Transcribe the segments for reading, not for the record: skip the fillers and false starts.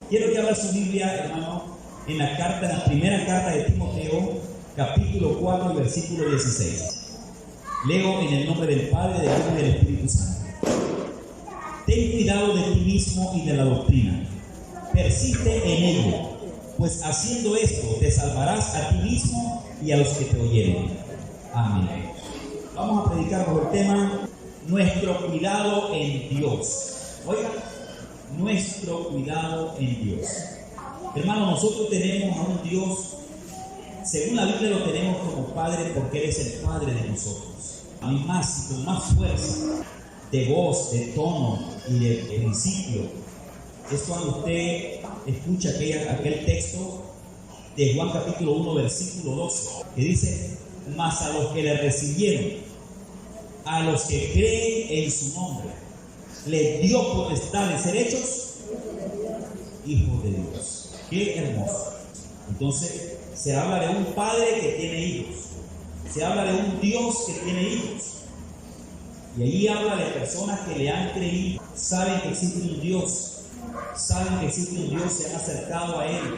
Quiero que abra su Biblia, hermano, en la primera carta de Timoteo, capítulo 4, versículo 16. Leo en el nombre del Padre, del Hijo y del Espíritu Santo. Ten cuidado de ti mismo y de la doctrina. Persiste en ello, pues haciendo esto te salvarás a ti mismo y a los que te oyeren. Amén. Vamos a predicar por el tema nuestro cuidado en Dios. Oiga, nuestro cuidado en Dios. Hermano, nosotros tenemos a un Dios, según la Biblia lo tenemos como Padre porque Él es el Padre de nosotros. A mí más y con más fuerza de voz, de tono y de principio es cuando usted escucha aquel texto de Juan capítulo 1 versículo 12 que dice: mas a los que le recibieron, a los que creen en su nombre, les dio potestad de ser hechos hijos de Dios. Qué hermoso. Entonces se habla de un padre que tiene hijos, se habla de un Dios que tiene hijos, y ahí habla de personas que le han creído, saben que existe un Dios, saben que existe un Dios, se han acercado a Él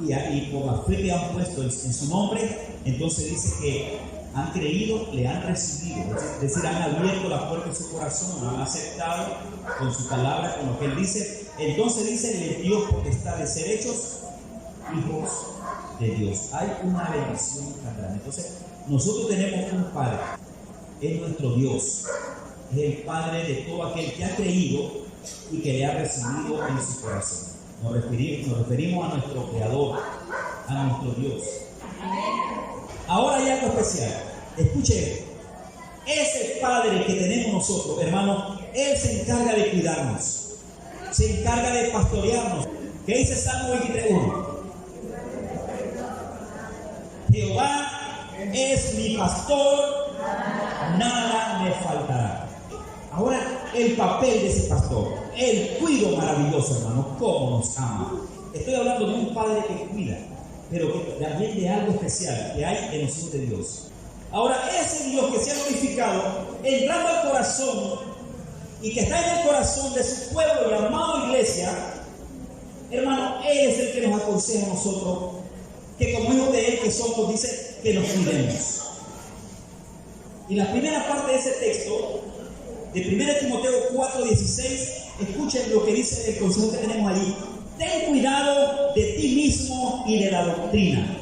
y por la fe que han puesto en su nombre. Entonces dice que han creído, le han recibido, es decir, han abierto la puerta de su corazón, lo han aceptado con su palabra, con lo que Él dice. Entonces dice: le dio potestad de ser hechos hijos de Dios. Hay una bendición tan grande. Entonces nosotros tenemos un Padre, es nuestro Dios, es el Padre de todo aquel que ha creído y que le ha recibido en su corazón. Nos referimos a nuestro Creador, a nuestro Dios. Ahora hay algo especial. Escuche, ese Padre que tenemos nosotros, hermano, Él se encarga de cuidarnos, se encarga de pastorearnos. ¿Qué dice Salmo 23:1? Jehová es mi pastor, nada me faltará. Ahora, el papel de ese pastor, el cuido maravilloso, hermano, cómo nos ama. Estoy hablando de un Padre que cuida, pero que también de algo especial que hay en los hijos de Dios. Ahora, ese Dios que se ha glorificado, entrando al corazón y que está en el corazón de su pueblo llamado iglesia, hermano, Él es el que nos aconseja a nosotros que como hijos de Él que somos, dice que nos cuidemos. Y la primera parte de ese texto, de 1 Timoteo 4:16, escuchen lo que dice el consejo que tenemos allí. Ten cuidado de ti mismo y de la doctrina.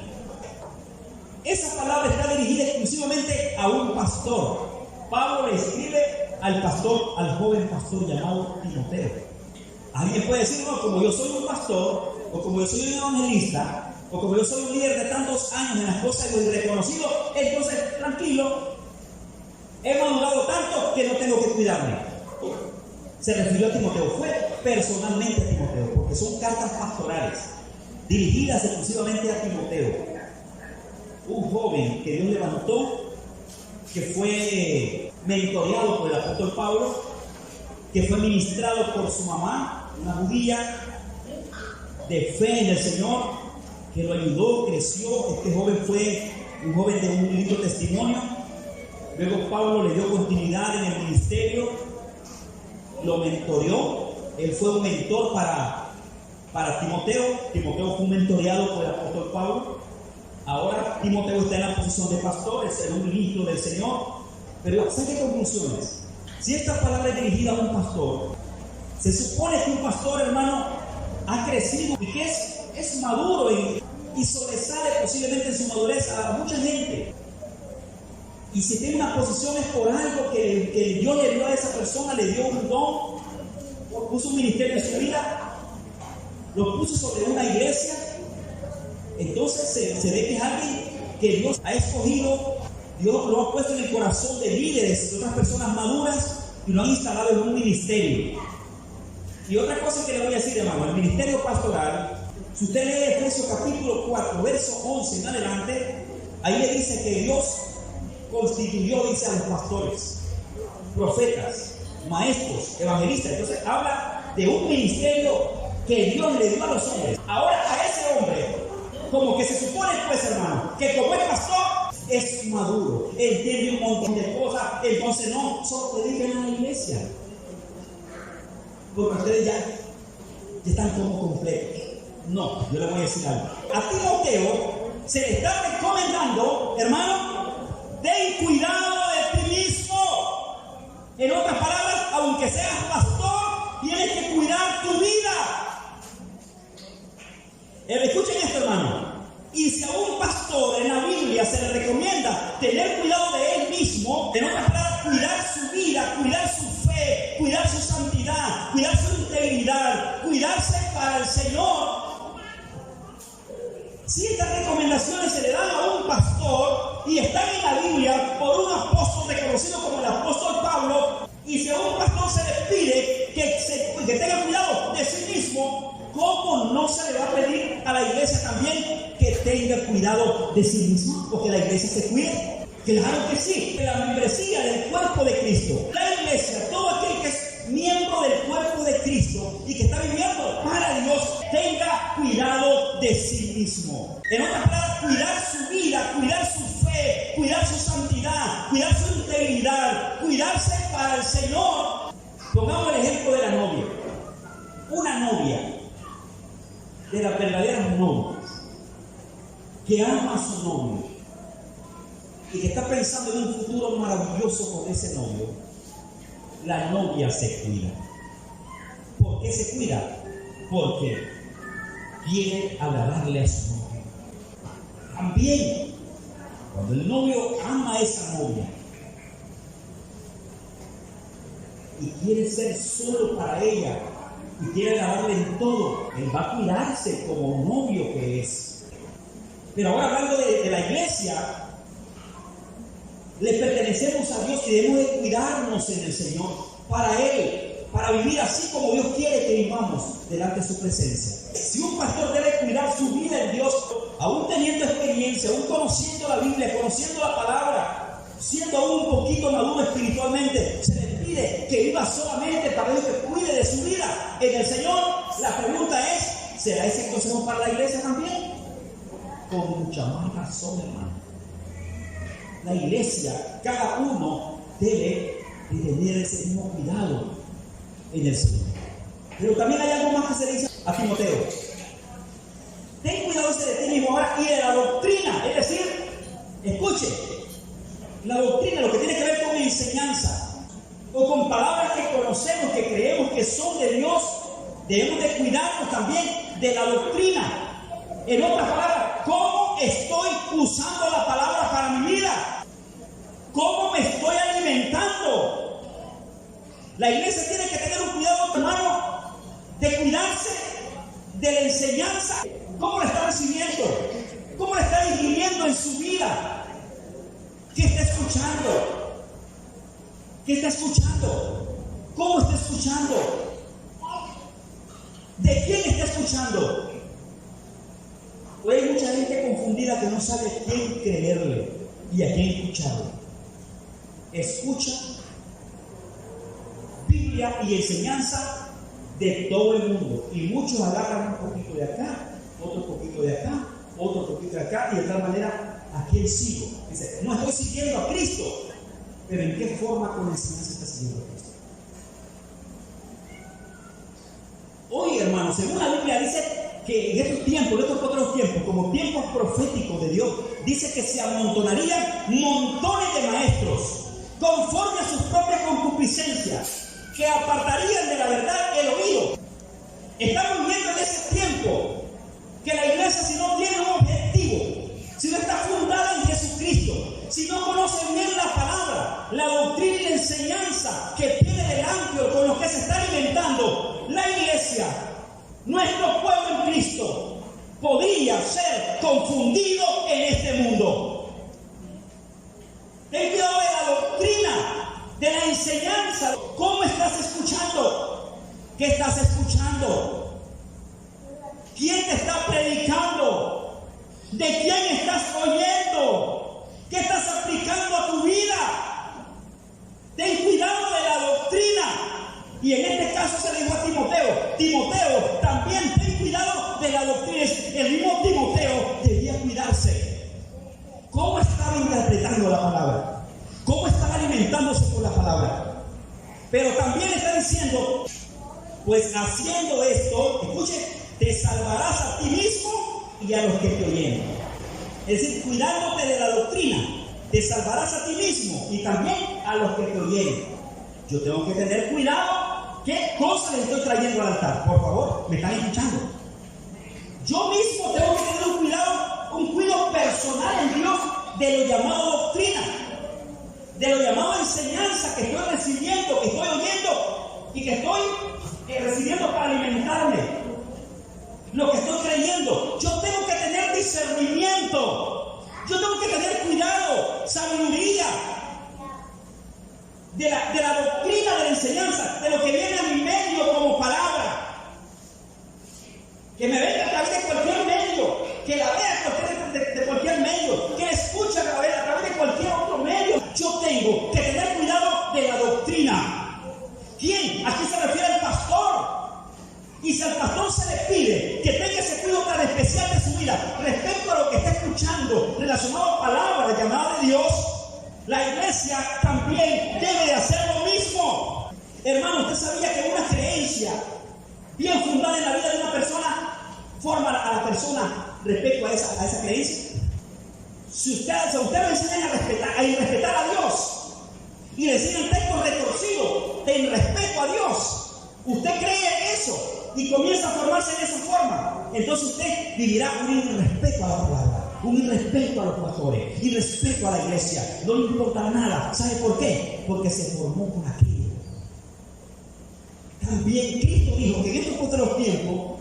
Esa palabra está dirigida exclusivamente a un pastor. Pablo le escribe al joven pastor llamado Timoteo. Alguien puede decir: no, como yo soy un pastor, o como yo soy un evangelista, o como yo soy un líder de tantos años en las cosas de lo irreconocido, entonces tranquilo, he madurado tanto que no tengo que cuidarme. Se refirió a Timoteo, fue personalmente a Timoteo, porque son cartas pastorales dirigidas exclusivamente a Timoteo, un joven que Dios levantó, que fue mentoreado por el apóstol Pablo, que fue ministrado por su mamá, una judía de fe en el Señor, que lo ayudó, creció. Este joven fue un joven de un lindo testimonio. Luego Pablo le dio continuidad en el ministerio, lo mentoreó. Él fue un mentor para Timoteo. Timoteo fue un mentoreado por el apóstol Pablo. Ahora Timoteo está en la posición de pastor, es un ministro del Señor. Pero saque conclusiones. Si esta palabra es dirigida a un pastor, se supone que un pastor, hermano, ha crecido y que es maduro y sobresale posiblemente en su madurez a mucha gente. Y si tiene una posición es por algo que Dios le dio a esa persona, le dio un don, puso un ministerio en su vida, lo puso sobre una iglesia. Entonces se ve que es alguien que Dios ha escogido, Dios lo ha puesto en el corazón de líderes, de otras personas maduras, y lo han instalado en un ministerio. Y otra cosa que le voy a decir, hermano, el ministerio pastoral, si usted lee Efesios capítulo 4, verso 11 en adelante, ahí le dice que Dios constituyó, dice, a los pastores, profetas, maestros, evangelistas. Entonces habla de un ministerio que Dios le dio a los hombres. Ahora a ese hombre, como que se supone, pues, hermano, que como es pastor, es maduro, entiende un montón de cosas. Entonces no solo prediquen en la iglesia, porque ustedes que están como completos. No, yo le voy a decir algo. A Timoteo se le está recomendando, hermano, ten cuidado de ti mismo. En otras palabras, aunque seas pastor, tienes que cuidar tu vida. Escuchen esto, hermano. Y si a un pastor en la Biblia se le recomienda tener cuidado de él mismo, en otras palabras, cuidar su vida, cuidar su fe, cuidar su santidad, cuidar su integridad, cuidarse para el Señor. Si estas recomendaciones se le dan a un pastor y están en la Biblia por un apóstol reconocido como el apóstol Pablo, y si a un pastor se le pide que tenga cuidado de sí mismo, ¿cómo no se le va a pedir a la iglesia también que tenga cuidado de sí misma? Porque la iglesia se cuide. Claro que sí. La membresía del cuerpo de Cristo, la iglesia, todo aquel que es miembro del cuerpo de Cristo y que está viviendo para Dios, tenga cuidado de sí mismo. En otras palabras, cuidar su vida, cuidar su fe, cuidar su santidad, cuidar su integridad, cuidarse para el Señor. Pongamos el ejemplo de la novia. Una novia, de las verdaderas novias, que ama a su novio y que está pensando en un futuro maravilloso con ese novio. La novia se cuida. ¿Por qué se cuida? Porque quiere agradarle a su novio. También, cuando el novio ama a esa novia y quiere ser solo para ella y quiere agradarle en todo, él va a cuidarse como novio que es. Pero ahora, hablando de la iglesia, le pertenecemos a Dios y debemos de cuidarnos en el Señor para Él, para vivir así como Dios quiere que vivamos delante de su presencia. Si un pastor debe cuidar su vida en Dios, aún teniendo experiencia, aún conociendo la Biblia, conociendo la palabra, siendo aún un poquito maduro espiritualmente, se le pide que viva solamente para Dios, que cuide de su vida en el Señor. La pregunta es, ¿será ese consejo para la iglesia también? Con mucha más razón, hermano. La iglesia, cada uno debe de tener ese mismo cuidado en el Señor. Pero también hay algo más que se dice a Timoteo. Ten cuidado de ti mismo ahora y de la doctrina. Es decir, escuche, la doctrina, lo que tiene que ver con enseñanza o con palabras que conocemos, que creemos que son de Dios, debemos de cuidarnos también de la doctrina. En otras palabras, ¿cómo estoy usando la palabra para mi vida? ¿Cómo me estoy alimentando? La iglesia tiene que tener un cuidado, hermano, de cuidarse de la enseñanza. ¿Cómo la está recibiendo? ¿Cómo la está digiriendo en su vida? ¿Qué está escuchando? ¿Qué está escuchando? ¿Cómo está escuchando? ¿De quién está escuchando? Hoy hay mucha gente confundida que no sabe a quién creerle y a quién escucharle. Escucha Biblia y enseñanza de todo el mundo. Y muchos agarran un poquito de acá, otro poquito de acá, otro poquito de acá, y de tal manera, ¿a quién sigo? Dice, no estoy siguiendo a Cristo, pero ¿en qué forma con enseñanza está siguiendo a Cristo? Hoy, hermanos, según la Biblia dice que en estos tiempos, en estos otros tiempos, como tiempos proféticos de Dios, dice que se amontonarían montones de maestros conforme a sus propias concupiscencias, que apartarían de la verdad el oído. Estamos viviendo en ese tiempo que la iglesia, si no tiene un objetivo, si no está fundada en Jesucristo, si no conoce bien la palabra, la doctrina y la enseñanza que tiene delante con los que se está alimentando, la iglesia, nuestro pueblo en Cristo, podría ser confundido en este mundo. Ten cuidado de la doctrina, de la enseñanza. ¿Cómo estás escuchando? ¿Qué estás escuchando? ¿Quién te está predicando? ¿De quién estás oyendo? ¿Qué estás aplicando a tu vida? Ten cuidado de la doctrina. Y en este caso se le dijo a Timoteo, Timoteo, también ten cuidado de la doctrina. El mismo Timoteo debía cuidarse. ¿Cómo estaba interpretando la palabra? ¿Cómo estaba alimentándose con la palabra? Pero también está diciendo Pues haciendo esto, escuche, te salvarás a ti mismo y a los que te oyen. Es decir, cuidándote de la doctrina, te salvarás a ti mismo y también a los que te oyen. Yo tengo que tener cuidado qué cosas le estoy trayendo al altar. Por favor, ¿me están escuchando? Yo mismo tengo que tener un cuidado personal en Dios de lo llamado doctrina, de lo llamado enseñanza que estoy recibiendo, que estoy oyendo y que estoy recibiendo para alimentarme. Lo que estoy creyendo, yo tengo que tener discernimiento, yo tengo que tener cuidado, sabiduría de la doctrina, de la enseñanza, de lo que viene a mi medio como palabra. Que me venga a través de cualquier medio, que la vea de cualquier medio, que la escuche a través de cualquier otro medio. Yo tengo que tener cuidado de la doctrina. ¿Quién? Aquí se refiere al pastor. Y si al pastor se le pide que tenga ese cuidado tan especial de su vida respecto a lo que está escuchando relacionado a palabras llamadas de Dios, la iglesia también debe de hacer lo mismo. Hermano, ¿usted sabía que una creencia bien fundada en la vida de una persona forma a la persona respecto a esa creencia? Si usted lo enseña a respetar a Dios y le enseñan textos retorcidos en respeto a Dios, usted cree eso y comienza a formarse en esa forma, entonces usted vivirá un irrespeto a la palabra, un irrespeto a los pastores, irrespeto a la iglesia. No le importa nada. ¿Sabe por qué? Porque se formó con aquello. También Cristo dijo que en estos postreros tiempos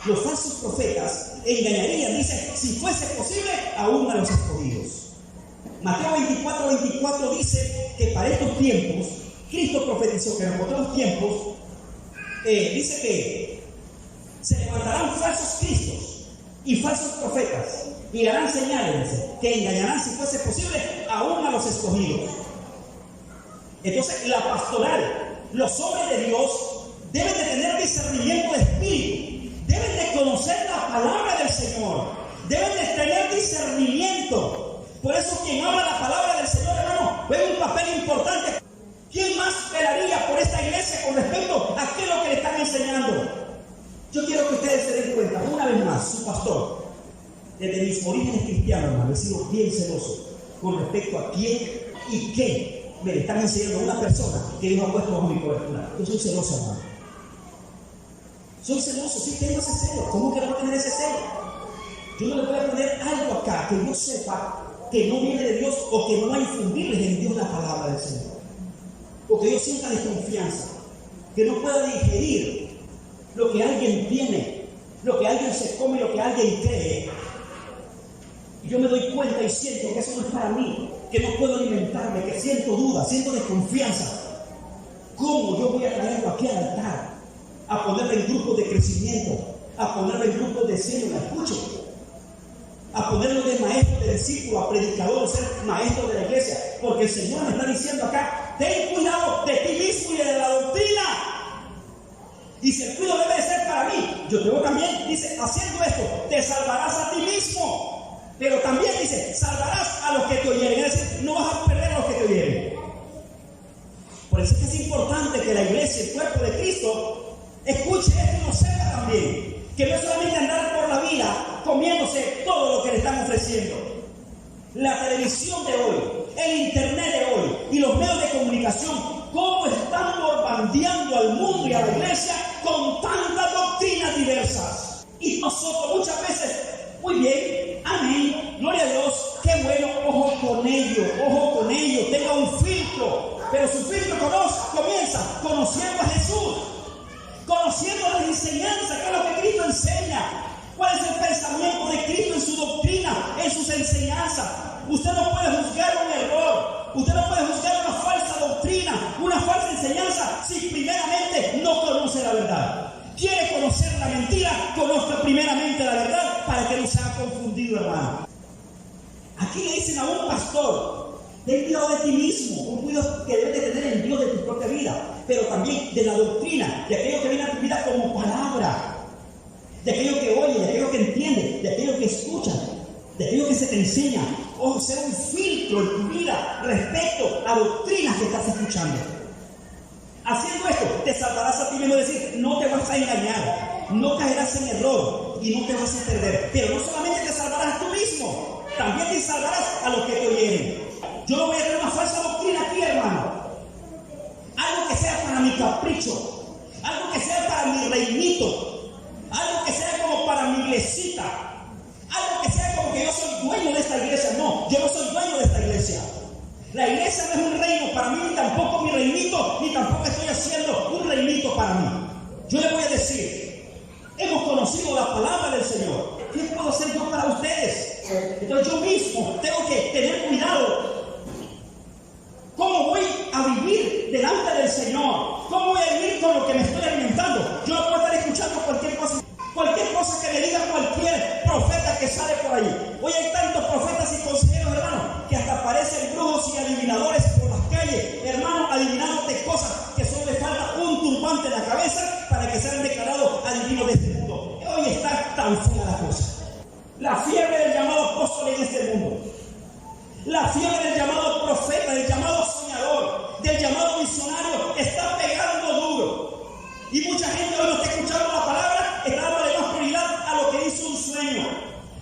los falsos profetas engañarían, dice, si fuese posible, aún a los escogidos. Mateo 24 dice que para estos tiempos, Cristo profetizó que en los postreros tiempos, dice que se levantarán falsos cristos y falsos profetas y harán señales, dice, que engañarán, si fuese posible, aún a los escogidos. Entonces, la pastoral, los hombres de Dios, deben de tener discernimiento de espíritu, deben de conocer la palabra del Señor, deben de tener discernimiento. Por eso quien habla la palabra del Señor, hermano, juega un papel importante. ¿Quién más velaría por esta iglesia con respecto a aquello que le están enseñando? Yo quiero que ustedes se den cuenta, una vez más, su pastor, desde mis orígenes cristianos, hermano, he sido bien celoso con respecto a quién y qué me le están enseñando a una persona que Dios ha puesto bajo mi cobertura. Yo soy celoso, hermano. Soy celoso, sí tengo ese celo. ¿Cómo que no voy a tener ese celo? Yo no le voy a poner algo acá que yo sepa que no viene de Dios o que no va a infundirles en Dios la palabra del Señor. O que yo sienta desconfianza, que no pueda digerir lo que alguien tiene, lo que alguien se come, lo que alguien cree. Y yo me doy cuenta y siento que eso no es para mí, que no puedo alimentarme, que siento duda, siento desconfianza. ¿Cómo yo voy a traerlo aquí al altar? A ponerlo en grupos de crecimiento, a ponerlo en grupos de célula, escuche, a ponerlo de maestro, de discípulo, a predicador, a ser maestro de la iglesia, porque el Señor me está diciendo acá, ten cuidado de ti mismo y de la doctrina. Y si el cuidado debe de ser para mí, yo tengo también, dice, haciendo esto, te salvarás a ti mismo, pero también dice, salvarás a los que te oyeren, es decir, no vas a perder a los que te oyeren. Por eso es que es importante que la iglesia, el cuerpo de Cristo, escuche esto y lo sepa también, que no es solamente andar por la vida comiéndose todo lo que le están ofreciendo. La televisión de hoy, el internet de hoy y los medios de comunicación, cómo están bombardeando al mundo y a la iglesia con tantas doctrinas diversas. Y nosotros muchas veces, muy bien, amén, gloria a Dios, qué bueno, ojo con ello, tenga un filtro, pero su filtro comienza conociendo a Jesús, conociendo las enseñanzas, que es lo que Cristo enseña. ¿Cuál es el pensamiento de Cristo en su doctrina, en sus enseñanzas? Usted no puede juzgar un error, usted no puede juzgar una falsa doctrina, una falsa enseñanza, si primeramente no conoce la verdad. ¿Quiere conocer la mentira? Conozca primeramente la verdad para que no sea confundido, hermano. Aquí le dicen a un pastor, ten cuidado de ti mismo, un cuidado que debes de tener en Dios de tu propia vida, pero también de la doctrina, de aquello que viene a tu vida como palabra, de aquello que oye, de aquello que entiende, de aquello que escucha, de aquello que se te enseña. O ser un filtro en tu vida respecto a doctrinas que estás escuchando. Haciendo esto, te salvarás a ti mismo. Es decir, no te vas a engañar, no caerás en error y no te vas a perder. Pero no solamente te salvarás a tú mismo, también te salvarás a los que te oyeren. Yo no voy a tener una falsa doctrina aquí, hermano. Algo que sea para mi capricho, algo que sea para mi reinito, algo que sea como para mi iglesita, algo que sea como que yo soy dueño de esta iglesia. No, yo no soy dueño de esta iglesia. La iglesia no es un reino para mí, ni tampoco mi reinito, ni tampoco estoy haciendo un reinito para mí. Yo les voy a decir, hemos conocido la palabra del Señor. ¿Qué puedo hacer yo para ustedes? Entonces yo mismo tengo que tener cuidado. ¿Cómo voy a vivir delante del Señor? ¿Cómo voy a vivir con lo que me estoy alimentando? Yo no puedo estar escuchando cualquier cosa que me diga cualquier profeta que sale por ahí. Hoy hay tantos profetas y consejeros, hermano, que hasta parecen brujos y adivinadores por las calles, hermano, adivinándote cosas que solo le falta un turbante en la cabeza para que sean declarados adivinos de este mundo. Hoy está tan fea la cosa. La fiebre del llamado apóstol en este mundo. La fiebre del llamado profeta, del llamado soñador, del llamado misionario está pegando duro. Y mucha gente hoy no está escuchando la palabra, está dándole más prioridad a lo que hizo un sueño,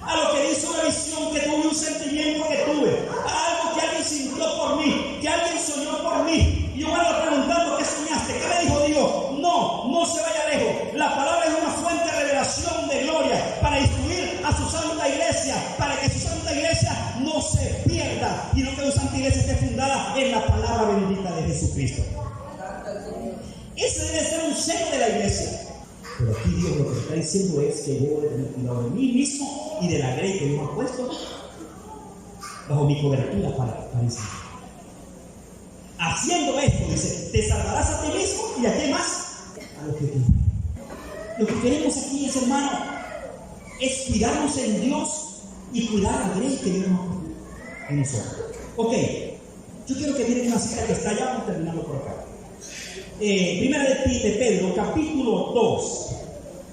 a lo que hizo una visión que tuve, un sentimiento que tuve, a algo que alguien sintió por mí, que alguien soñó por mí. Y yo me ando preguntando, ¿qué soñaste? ¿Qué me dijo Dios? No se vaya lejos. La palabra es una fuente de revelación de gloria para instruir a su santa iglesia, para que su santa iglesia no se pierda y no que su santa iglesia esté fundada en la palabra bendita de Jesucristo. Ese debe ser un sello de la iglesia. Pero aquí Dios lo que está diciendo es que yo debo tener cuidado de mí mismo y de la grey que Dios me ha puesto bajo mi cobertura para enseñar. Haciendo esto, dice, te salvarás a ti mismo y a qué más, a los que te. Lo que queremos aquí es, hermano, es cuidarnos en Dios y cuidar a la grey que Dios nos ha puesto en nosotros. Ok, yo quiero que miren una cita que está ya, vamos terminando por acá. Primera de Pedro, capítulo 2.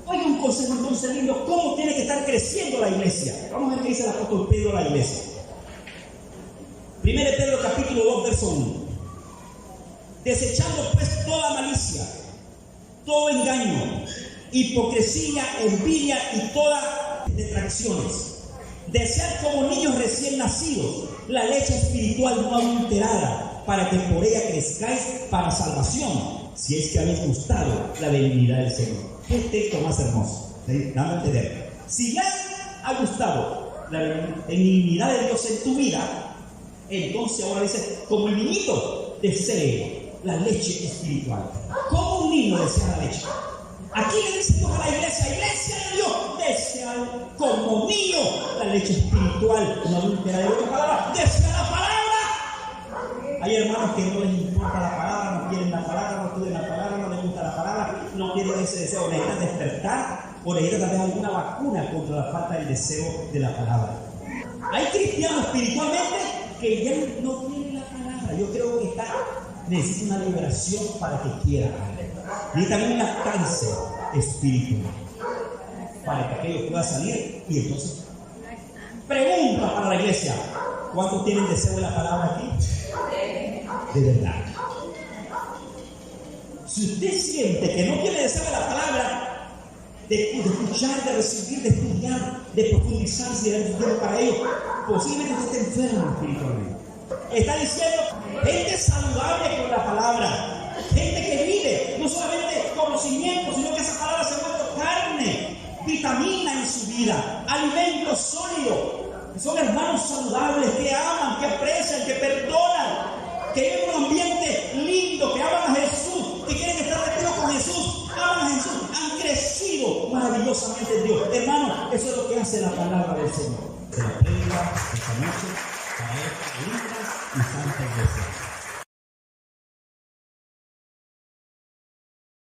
Oiga un consejo entonces lindo, ¿cómo tiene que estar creciendo la iglesia? Vamos a ver qué dice el apóstol Pedro a la iglesia. Primera de Pedro, capítulo 2, verso 1. Desechando pues toda malicia, todo engaño, hipocresía, envidia y todas detracciones. Desead como niños recién nacidos la leche espiritual no adulterada, para que por ella crezcáis para salvación, si es que habéis gustado la benignidad del Señor. Qué texto más hermoso, dando a entender. Si ya ha gustado la benignidad de Dios en tu vida, entonces ahora dice, como el niñito desee la leche espiritual. ¿Cómo un niño desea la leche? Aquí le dice Dios a la iglesia de Dios, desea como niño la leche espiritual, no adulterada. De otra palabra, desea la palabra. Hay hermanos que no les importa la palabra, no quieren la palabra, no quieren la palabra, no les gusta la palabra, no tienen ese deseo, necesitan despertar o necesitan tal vez alguna vacuna contra la falta del deseo de la palabra. Hay cristianos espiritualmente que ya no quieren la palabra. Yo creo que necesita una liberación para que quieran. Necesitan un cáncer espiritual para que aquello pueda salir. Y entonces, pregunta para la iglesia: ¿cuántos tienen deseo de la palabra aquí? De verdad. Si usted siente que no tiene deseo de la palabra, de escuchar, de recibir, de estudiar, de profundizar, si hay tiempo para ello, posiblemente usted esté enfermo espiritualmente. Está diciendo gente saludable con la palabra, gente que vive no solamente conocimiento, sino que esa palabra se ha vuelto carne, vitamina en su vida, alimento sólido. Son hermanos saludables que aman, que aprecian, que perdonan, que viven un ambiente lindo, que aman a Jesús, que quieren estar metidos con Jesús, aman a Jesús, han crecido maravillosamente en Dios. Hermano, eso es lo que hace la palabra del Señor. Se la predica esta noche para esta linda y santa iglesia.